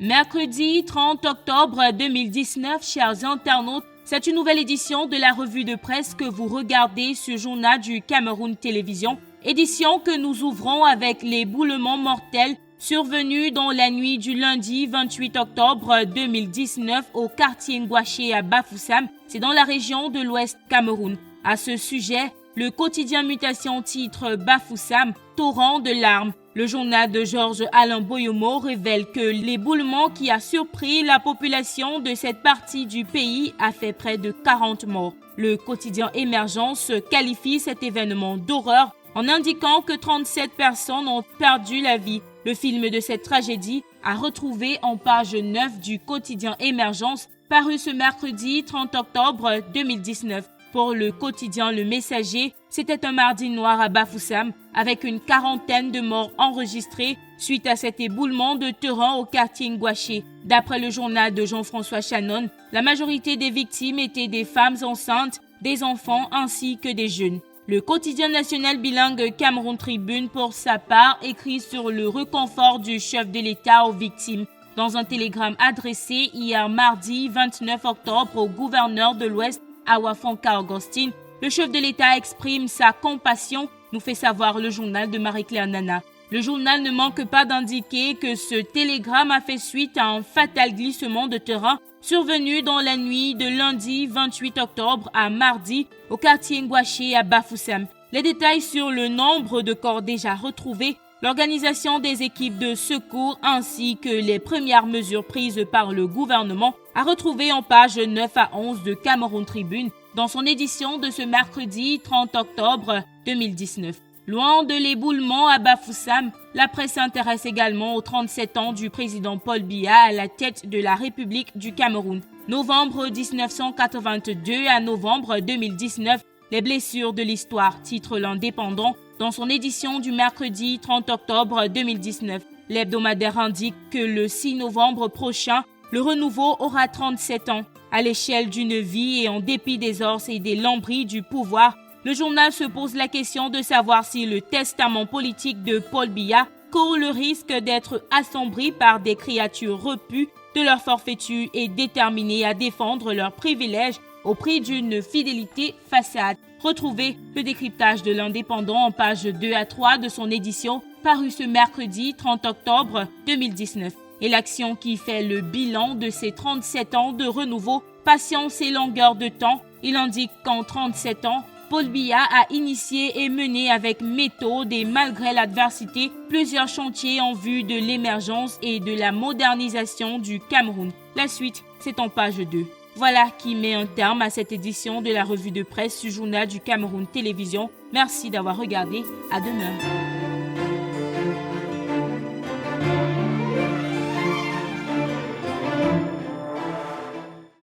Mercredi 30 octobre 2019, chers internautes, c'est une nouvelle édition de la revue de presse que vous regardez sur Journal du Cameroun Télévision. Édition que nous ouvrons avec l'éboulement mortel survenu dans la nuit du lundi 28 octobre 2019 au quartier Ngouaché à Bafoussam, c'est dans la région de l'Ouest Cameroun. À ce sujet, le quotidien Mutation titre Bafoussam, torrent de larmes. Le journal de Georges Alain Boyomo révèle que l'éboulement qui a surpris la population de cette partie du pays a fait près de 40 morts. Le quotidien Émergence qualifie cet événement d'horreur en indiquant que 37 personnes ont perdu la vie. Le film de cette tragédie a retrouvé en page 9 du quotidien Émergence paru ce mercredi 30 octobre 2019. Pour le quotidien Le Messager, c'était un mardi noir à Bafoussam avec une quarantaine de morts enregistrés suite à cet éboulement de terrain au quartier Ngouaché. D'après le journal de Jean-François Chanon, la majorité des victimes étaient des femmes enceintes, des enfants ainsi que des jeunes. Le quotidien national bilingue Cameroun Tribune, pour sa part, écrit sur le réconfort du chef de l'État aux victimes. Dans un télégramme adressé hier mardi 29 octobre au gouverneur de l'Ouest, Awa Fonka Augustine, le chef de l'État exprime sa compassion, nous fait savoir le journal de Marie-Claire Nana. Le journal ne manque pas d'indiquer que ce télégramme a fait suite à un fatal glissement de terrain survenu dans la nuit de lundi 28 octobre à mardi au quartier Ngouaché à Bafoussam. Les détails sur le nombre de corps déjà retrouvés, l'organisation des équipes de secours ainsi que les premières mesures prises par le gouvernement à retrouver en page 9 à 11 de Cameroun Tribune dans son édition de ce mercredi 30 octobre 2019. Loin de l'éboulement à Bafoussam, la presse s'intéresse également aux 37 ans du président Paul Biya à la tête de la République du Cameroun. Novembre 1982 à novembre 2019, les blessures de l'histoire, titre l'Indépendant, dans son édition du mercredi 30 octobre 2019. L'hebdomadaire indique que le 6 novembre prochain, le renouveau aura 37 ans. À l'échelle d'une vie et en dépit des orses et des lambris du pouvoir, le journal se pose la question de savoir si le testament politique de Paul Biya court le risque d'être assombri par des créatures repues de leur forfaiture et déterminées à défendre leurs privilèges au prix d'une fidélité façade. Retrouvez le décryptage de l'Indépendant en pages 2 à 3 de son édition paru ce mercredi 30 octobre 2019. Et l'action qui fait le bilan de ces 37 ans de renouveau, patience et longueur de temps, il indique qu'en 37 ans, Paul Biya a initié et mené avec méthode et malgré l'adversité plusieurs chantiers en vue de l'émergence et de la modernisation du Cameroun. La suite, c'est en page 2. Voilà qui met un terme à cette édition de la revue de presse du Journal du Cameroun Télévision. Merci d'avoir regardé. À demain.